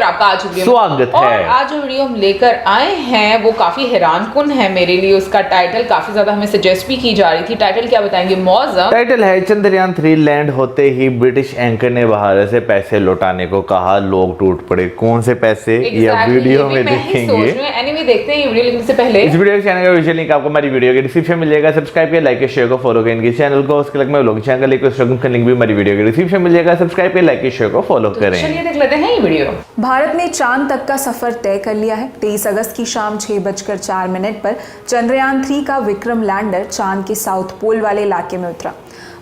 और आपका आज वीडियो स्वागत है। और आज जो वीडियो हम लेकर आए हैं वो काफी हैरानकुन है मेरे लिए। उसका टाइटल काफी ज्यादा हमें सजेस्ट भी की जा रही थी। टाइटल क्या बताएंगे मौजम? टाइटल है चंद्रयान 3 लैंड होते ही ब्रिटिश एंकर ने भारत से पैसे लौटाने को कहा, लोग टूट पड़े। कौन से पैसे यह वीडियो में देखेंगे। एनीवे देखते हैं ये वीडियो। लेकिन से पहले इस वीडियो के चैनल का विजुअल लिंक आपको हमारी वीडियो के डिस्क्रिप्शन में मिलेगा। सब्सक्राइब करिए, लाइक शेयर को फॉलो करें इनके चैनल को। उसके लग में लोग चैनल का लिंक भी हमारी वीडियो के डिस्क्रिप्शन में मिलेगा। सब्सक्राइब करिए, लाइक शेयर को फॉलो करें। चलिए देख लेते हैं ये वीडियो। भारत ने चांद तक का सफर तय कर लिया है। 23 अगस्त की शाम 6:04 पर चंद्रयान 3 का विक्रम लैंडर चांद के साउथ पोल वाले इलाके में उतरा।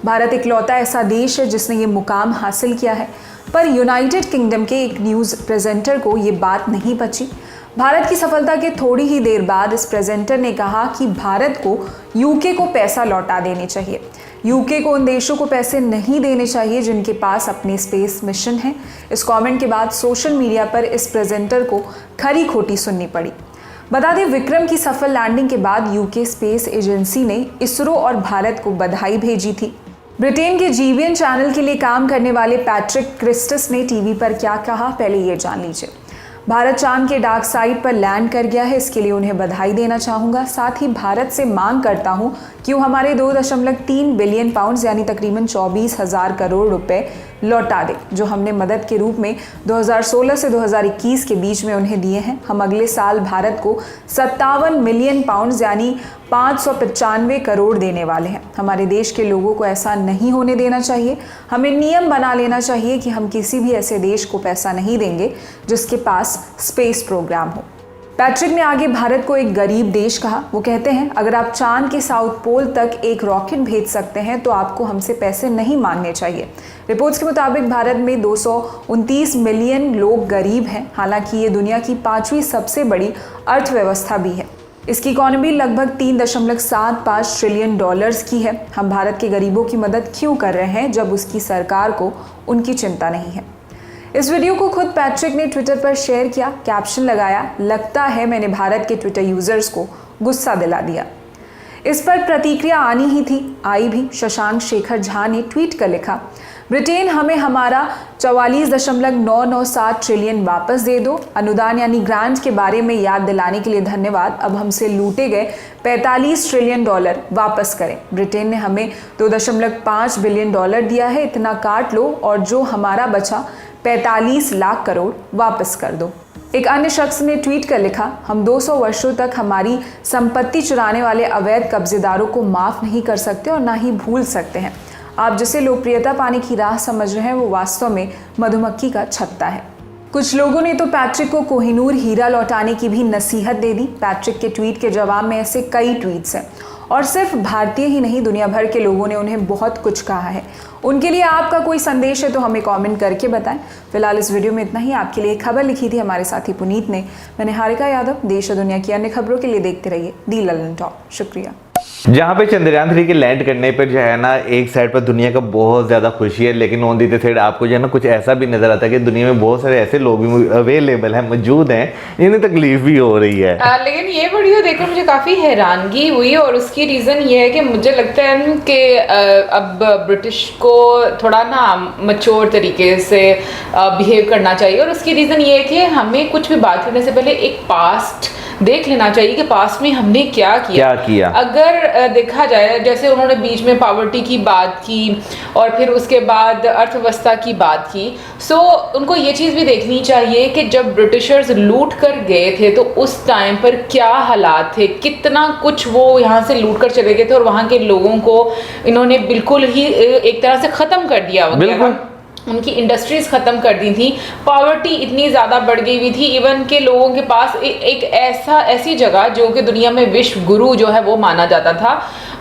भारत इकलौता ऐसा देश है जिसने ये मुकाम हासिल किया है, पर यूनाइटेड किंगडम के एक न्यूज़ प्रेजेंटर को ये बात नहीं पची। भारत की सफलता के थोड़ी ही देर बाद इस प्रेजेंटर ने कहा कि भारत को यूके को पैसा लौटा देने चाहिए। यूके को उन देशों को पैसे नहीं देने चाहिए जिनके पास अपने स्पेस मिशन है। इस कमेंट के बाद सोशल मीडिया पर इस प्रेजेंटर को खरी खोटी सुननी पड़ी। बता दें, विक्रम की सफल लैंडिंग के बाद यूके स्पेस एजेंसी ने इसरो और भारत को बधाई भेजी थी। ब्रिटेन के जीवीएन चैनल के लिए काम करने वाले पैट्रिक क्रिस्टस ने टीवी पर क्या कहा, पहले ये जान लीजिए। भारत चांद के डार्क साइड पर लैंड कर गया है, इसके लिए उन्हें बधाई देना चाहूँगा। साथ ही भारत से मांग करता हूँ कि वो हमारे 2.3 बिलियन पाउंड यानी तकरीबन 24,000 करोड़ रुपए लौटा दे, जो हमने मदद के रूप में 2016 से 2021 के बीच में उन्हें दिए हैं। हम अगले साल भारत को 57 मिलियन पाउंड यानी 595 करोड़ देने वाले हैं। हमारे देश के लोगों को ऐसा नहीं होने देना चाहिए। हमें नियम बना लेना चाहिए कि हम किसी भी ऐसे देश को पैसा नहीं देंगे जिसके पास स्पेस प्रोग्राम हो। पैट्रिक ने आगे भारत को एक गरीब देश कहा। वो कहते हैं, अगर आप चांद के साउथ पोल तक एक रॉकेट भेज सकते हैं तो आपको हमसे पैसे नहीं मांगने चाहिए। रिपोर्ट्स के मुताबिक भारत में 229 मिलियन लोग गरीब हैं। हालांकि ये दुनिया की 5वीं सबसे बड़ी अर्थव्यवस्था भी है। इसकी इकॉनमी लगभग $3.75 ट्रिलियन की है। हम भारत के गरीबों की मदद क्यों कर रहे हैं जब उसकी सरकार को उनकी चिंता नहीं है। इस वीडियो को खुद पैट्रिक ने ट्विटर पर शेयर किया। कैप्शन लगाया, लगता है मैंने भारत के ट्विटर यूजर्स को गुस्सा दिला दिया। इस पर प्रतिक्रिया आनी ही थी, आई भी। शशांक शेखर झा ने ट्वीट कर लिखा, ब्रिटेन हमें हमारा 44.997 ट्रिलियन वापस दे दो। अनुदान यानी ग्रांट के बारे में याद दिलाने के लिए धन्यवाद। अब हमसे लूटे गए $45 ट्रिलियन वापस करें। ब्रिटेन ने हमें $2.5 बिलियन दिया है, इतना काट लो और जो हमारा बचा 45 लाख करोड़ वापस कर दो। एक अन्य शख्स ने ट्वीट कर लिखा, हम 200 वर्षों तक हमारी संपत्ति चुराने वाले अवैध कब्जेदारों को माफ नहीं कर सकते और ना ही भूल सकते हैं। आप जिसे लोकप्रियता पाने की राह समझ रहे हैं वो वास्तव में मधुमक्खी का छत्ता है। कुछ लोगों ने तो पैट्रिक को कोहिनूर हीरा लौटाने की भी नसीहत दे दी। पैट्रिक के ट्वीट के जवाब में ऐसे कई ट्वीट्स हैं और सिर्फ भारतीय ही नहीं, दुनिया भर के लोगों ने उन्हें बहुत कुछ कहा है। उनके लिए आपका कोई संदेश है तो हमें कमेंट करके बताएं। फिलहाल इस वीडियो में इतना ही। आपके लिए खबर लिखी थी हमारे साथी पुनीत ने। मैंने हारिका यादव। देश और दुनिया की अन्य खबरों के लिए देखते रहिए दी ललन टॉप। शुक्रिया। जहाँ पे चंद्रयान 3 के लैंड करने पर जो है ना, एक साइड पर दुनिया का बहुत ज़्यादा खुशी है, लेकिन ऑन दी साइड आपको जो है ना कुछ ऐसा भी नजर आता है कि दुनिया में बहुत सारे ऐसे लोग भी अवेलेबल हैं, मौजूद हैं, जिन्हें तकलीफ भी हो रही है। लेकिन ये वीडियो देखकर मुझे काफ़ी हैरानगी हुई और उसकी रीज़न ये है कि मुझे लगता है कि अब ब्रिटिश को थोड़ा ना मैच्योर तरीके से बिहेव करना चाहिए। और उसकी रीज़न ये है कि हमें कुछ भी बात करने से पहले एक पास्ट देख लेना चाहिए कि पास्ट में हमने क्या किया। अगर देखा जाए, जैसे उन्होंने बीच में पॉवर्टी की बात की और फिर उसके बाद अर्थव्यवस्था की बात की, सो उनको ये चीज़ भी देखनी चाहिए कि जब ब्रिटिशर्स लूट कर गए थे तो उस टाइम पर क्या हालात थे, कितना कुछ वो यहाँ से लूट कर चले गए थे और वहाँ के लोगों को इन्होंने बिल्कुल ही एक तरह से ख़त्म कर दिया वगैरह। उनकी इंडस्ट्रीज ख़त्म कर दी थी। पॉवर्टी इतनी ज़्यादा बढ़ गई हुई थी, इवन के लोगों के पास एक ऐसी जगह जो कि दुनिया में विश्व गुरु जो है वो माना जाता था,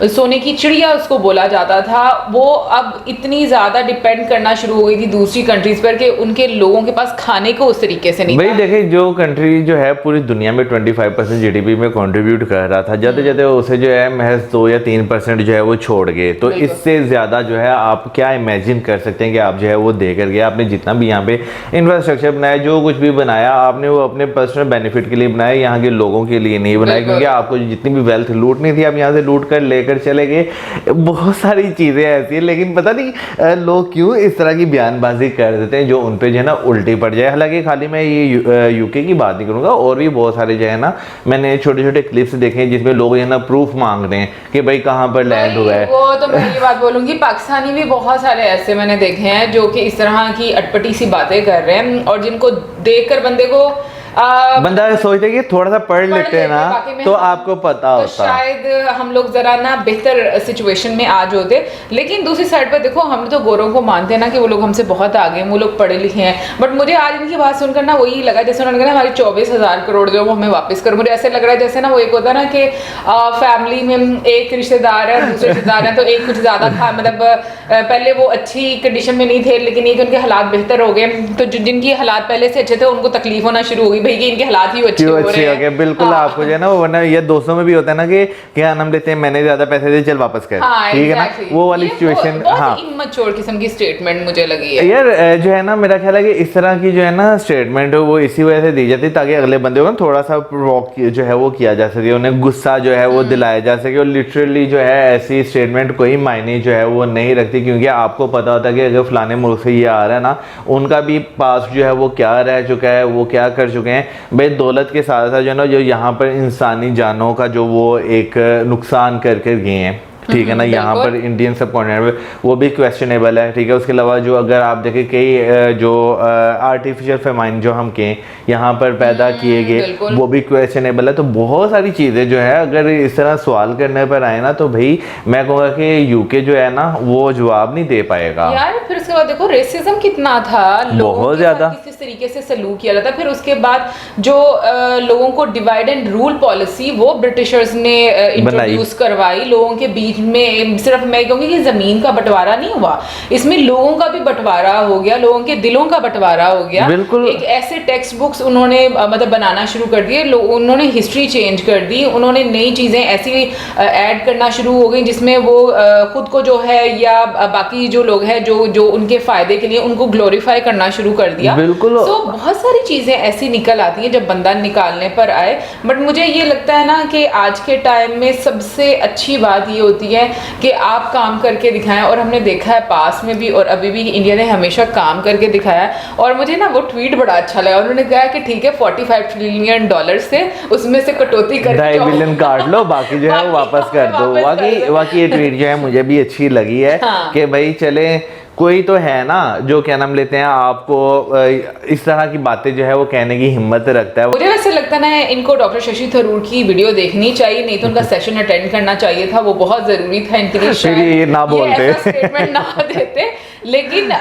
सोने की चिड़िया उसको बोला जाता था, वो अब इतनी ज़्यादा डिपेंड करना शुरू हो गई थी दूसरी कंट्रीज़ पर कि उनके लोगों के पास खाने को उस तरीके से नहीं था। भाई देखिए, जो कंट्री जो है पूरी दुनिया में 25% जीडीपी में कंट्रीब्यूट कर रहा था, जाते जाते उसे जो है महज 2 या 3% जो है वो छोड़ गए। तो इससे ज़्यादा जो है आप क्या इमेजिन कर सकते हैं कि आप जो है वो दे कर गया। आपने जितना भी यहाँ पे इंफ्रास्ट्रक्चर बनाया, जो कुछ भी बनाया, आपने वो अपने पर्सनल बेनिफिट के लिए बनाया, यहाँ के लोगों के लिए नहीं बनाया। क्योंकि आपको जितनी भी वेल्थ लूटनी थी आप यहाँ से लूट कर लेकर लेकर चले गए। बहुत सारी चीज़ें ऐसी हैं, लेकिन पता नहीं लोग क्यों इस तरह की बयानबाजी कर देते हैं जो उन पे जो है ना उल्टी पड़ जाए। हालांकि खाली मैं ये यूके की बात नहीं करूँगा, और भी बहुत सारे जो है ना मैंने छोटे छोटे क्लिप्स देखे हैं जिसमें लोग जो है ना प्रूफ मांग रहे हैं कि भाई कहाँ पर लैंड हुआ है। वो तो मैं ये बात बोलूंगी, पाकिस्तानी भी बहुत सारे ऐसे मैंने देखे हैं जो कि इस तरह की अटपटी सी बातें कर रहे हैं, और जिनको देखकर बंदे को बंदा सोचता है कि थोड़ा सा पढ़ लेते हैं ना तो आपको पता तो होता। शायद हम लोग जरा ना बेहतर सिचुएशन में आज होते। लेकिन दूसरी साइड पर देखो, हम तो गोरों को मानते हैं ना कि वो लोग हमसे बहुत आगे हैं, वो लोग पढ़े लिखे हैं, बट मुझे आज इनकी बात सुनकर ना वही लगा जैसे उन्होंने कहा हमारी 24,000 करोड़ जो वो हमें वापस करो। मुझे ऐसे लग रहा है जैसे ना वो एक होता है ना कि फैमिली में एक रिश्तेदार है, दूसरे रिश्तेदार है, तो एक कुछ ज्यादा था, मतलब पहले वो अच्छी कंडीशन में नहीं थे, लेकिन ये कि उनके हालात बेहतर हो गए, तो जिनकी हालात पहले से अच्छे थे उनको तकलीफ होना शुरू हो गई भाई कि इनके हालात ही अच्छे हो रहे हैं। बिल्कुल आपको जो है ना वो, वरना ये दोस्तों में भी होता है ना कि क्या नाम लेते हैं, मैंने ज्यादा पैसे दे चल वापस कर, ठीक है ना, वो वाली सिचुएशन। हाँ, इमैच्योर किस्म की स्टेटमेंट मुझे लगी है यार। जो है ना मेरा ख्याल है कि इस तरह की जो है ना स्टेटमेंट वो इसी वजह से दी जाती है ताकि अगले बंदे को थोड़ा सा प्रोवोक जो है वो किया जा सके, उन्हें गुस्सा जो है वो दिलाया जा सके। और लिटरली जो है ऐसी स्टेटमेंट कोई मायने जो है वो नहीं रखती, क्योंकि आपको पता होता है कि अगर फलाने मुल्क से ये आ रहा है ना, उनका भी पास जो है वो क्या रह चुका है, वो क्या कर चुके हैं भाई। दौलत के साथ साथ जो है ना जो यहाँ पर इंसानी जानों का जो वो एक नुकसान करके गए हैं, ठीक है ना, यहाँ पर इंडियन सब कॉन्टिनेंट में वो भी क्वेश्चनेबल है, ठीक है। उसके अलावा जो अगर आप देखें कई जो आर्टिफिशियल फेमाइन जो हम कहें यहाँ पर पैदा किए गए वो भी क्वेश्चनेबल है। तो बहुत सारी चीज़ें जो है अगर इस तरह सवाल करने पर आए ना तो भाई मैं कहूँगा कि यूके जो है ना वो जवाब नहीं दे पाएगा यार। फिर उसके बाद देखो रेसिज्म कितना था, बहुत ज्यादा किस तरीके से सलूक किया जाता। फिर उसके बाद जो लोगों को डिवाइड एंड रूल पॉलिसी वो ब्रिटिशर्स ने इंट्रोड्यूस करवाई लोगों के बीच में। सिर्फ मैं कहूँगी कि जमीन का बंटवारा नहीं हुआ, इसमें लोगों का भी बंटवारा हो गया, लोगों के दिलों का बंटवारा हो गया। बिल्कुल एक ऐसे टेक्स्ट बुक्स उन्होंने मतलब बनाना शुरू कर दिए, उन्होंने हिस्ट्री चेंज कर दी, उन्होंने नई चीजें ऐसी ऐड करना शुरू हो गई जिसमें वो खुद को जो है या बाकी जो लोग हैं जो उनके फायदे के लिए उनको ग्लोरीफाई करना शुरू कर दिया। बिल्कुल। तो बहुत सारी चीजें ऐसी निकल आती हैं जब बंदा निकालने पर आए। बट मुझे ये लगता है ना कि आज के टाइम में सबसे अच्छी बात ये होती है कि आप काम करके दिखाएं, और हमने देखा है पास में भी और अभी भी इंडिया ने हमेशा काम करके दिखाया है। और मुझे ना वो ट्वीट बड़ा अच्छा लगा, उन्होंने कहा कि ठीक है $45 ट्रिलियन से उसमें से कटौती कर 2.5 बिलियन काट लो, बाकी जो है वो वापस कर दो। बाकी ये ट्वीट जो है मुझे भी अच्छी लगी है कि भाई चले कोई तो है ना जो क्या नाम लेते हैं आपको इस तरह की बातें जो है वो कहने की हिम्मत रखता है। मुझे वैसे लगता है ना इनको डॉक्टर शशि थरूर की वीडियो देखनी चाहिए, नहीं तो उनका सेशन अटेंड करना चाहिए था, वो बहुत जरूरी था इनके लिए। फिर ये ना बोलते, स्टेटमेंट ना देते। लेकिन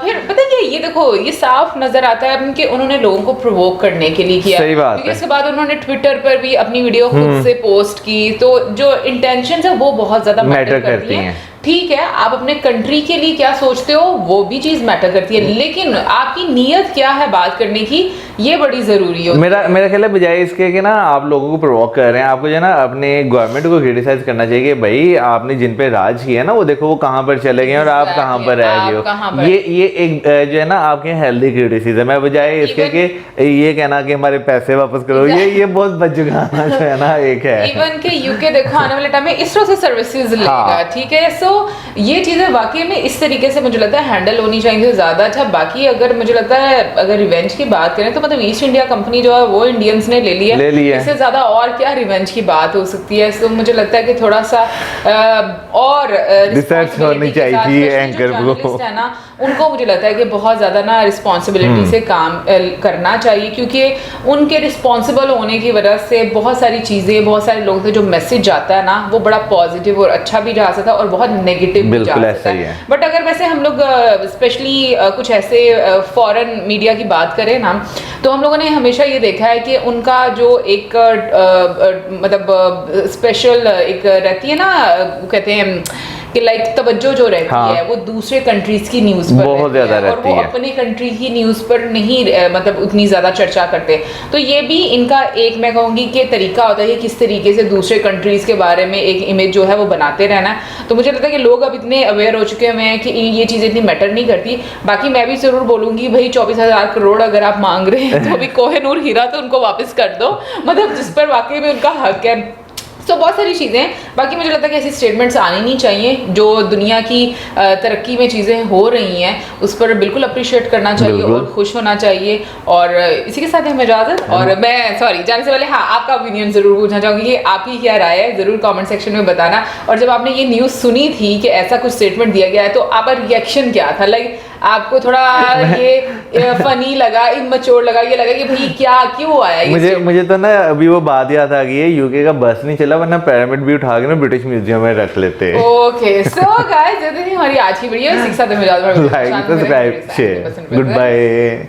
फिर पता है ये देखो ये साफ नजर आता है कि उन्होंने लोगों को प्रोवोक करने के लिए किया। सही बात क्योंकि है। उसके बाद उन्होंने ट्विटर पर भी अपनी वीडियो खुद से पोस्ट की, तो जो इंटेंशन है वो बहुत ज्यादा मैटर करती हैं। ठीक है, आप अपने कंट्री के लिए क्या सोचते हो वो भी चीज मैटर करती है, लेकिन आपकी नीयत क्या है बात करने की ये बड़ी जरूरी है। मेरा ख्याल है बजाय इसके कि ना आप लोगों को प्रोवोक कर रहे हैं, आपको जो है ना अपने गवर्नमेंट को क्रिटिसाइज करना चाहिए कि भाई आपने जिन पे राज किया ना वो देखो वो कहाँ पर चले गए और आप कहाँ पर रह गए हो। ये एक जो है ना आपके हेल्दी क्रिटिसिज्म है, बजाय इसके कि ये कहना कि हमारे पैसे वापस करो। ये बहुत बदजुगाना जो है ना एक है। इवन के यूके देखो आने वाले टाइम में इसरो से सर्विसेज लेगा, ठीक है। सो ये चीजें वाकई में इस तरीके से मुझे लगता है हैंडल होनी चाहिए ज्यादा अच्छा। बाकी अगर मुझे लगता है अगर रिवेंज की बात करें तो मतलब ईस्ट इंडिया कंपनी जो है वो इंडियंस ने ले लिया, इससे ज्यादा और क्या रिवेंज की बात हो सकती है। तो मुझे लगता है कि थोड़ा सा और रिसर्च होनी चाहिए एंकर को, है ना, उनको मुझे लगता है कि बहुत ज्यादा ना रिस्पॉन्सिबिलिटी से काम करना चाहिए, क्योंकि उनके रिस्पॉन्सिबल होने की वजह से बहुत सारी चीजें बहुत सारे लोगों से जो मैसेज जाता है ना वो बड़ा पॉजिटिव और अच्छा भी जा सकता है और बहुत नेगेटिव भी जा सकता है। बट अगर वैसे हम लोग स्पेशली कुछ ऐसे फॉरेन मीडिया की बात करें ना तो हम लोगों ने हमेशा ये देखा है कि उनका जो एक मतलब स्पेशल एक रहती है ना, कहते हैं कि लाइक तवज्जो जो रहती है वो दूसरे कंट्रीज की न्यूज़ पर बहुत ज्यादा रहती है, और वो अपने कंट्री की न्यूज़ पर नहीं मतलब उतनी ज्यादा चर्चा करते। तो ये भी इनका एक मैं कहूँगी कि तरीका होता है कि किस तरीके से दूसरे कंट्रीज के बारे में एक इमेज जो है वो बनाते रहना। तो मुझे लगता है कि लोग अब इतने अवेयर हो चुके हुए हैं कि ये चीज़ें इतनी मैटर नहीं करती। बाकी मैं भी जरूर बोलूँगी भाई 24,000 करोड़ अगर आप मांग रहे हैं तो अभी कोहिनूर हीरा तो उनको वापस कर दो, मतलब जिस पर वाकई में उनका हक है। सो बहुत सारी चीज़ें हैं। बाकी मुझे लगता है कि ऐसी स्टेटमेंट्स आनी नहीं चाहिए। जो दुनिया की तरक्की में चीज़ें हो रही हैं उस पर बिल्कुल अप्रिशिएट करना चाहिए बिल्कुल। और खुश होना चाहिए। और इसी के साथ हमें इजाज़त। और मैं सॉरी जाने से पहले हाँ आपका ओपिनियन ज़रूर पूछना चाहूँगी कि आपकी क्या राय है, ज़रूर कमेंट सेक्शन में बताना। और जब आपने ये न्यूज़ सुनी थी कि ऐसा कुछ स्टेटमेंट दिया गया है तो आपका रिएक्शन क्या था? लाइक आपको थोड़ा ये फनी लगा, इमैच्योर लगा, ये लगा कि भाई क्या क्यों आया ये मुझे तो ना अभी वो बात याद आ गई है, यूके का बस नहीं चला वरना पिरामिड भी उठा के ना ब्रिटिश म्यूजियम में रख लेते। ओके सो गाइस ये थी हमारी आज की वीडियो। इसी के साथ हमें इजाजत। Like subscribe share good bye.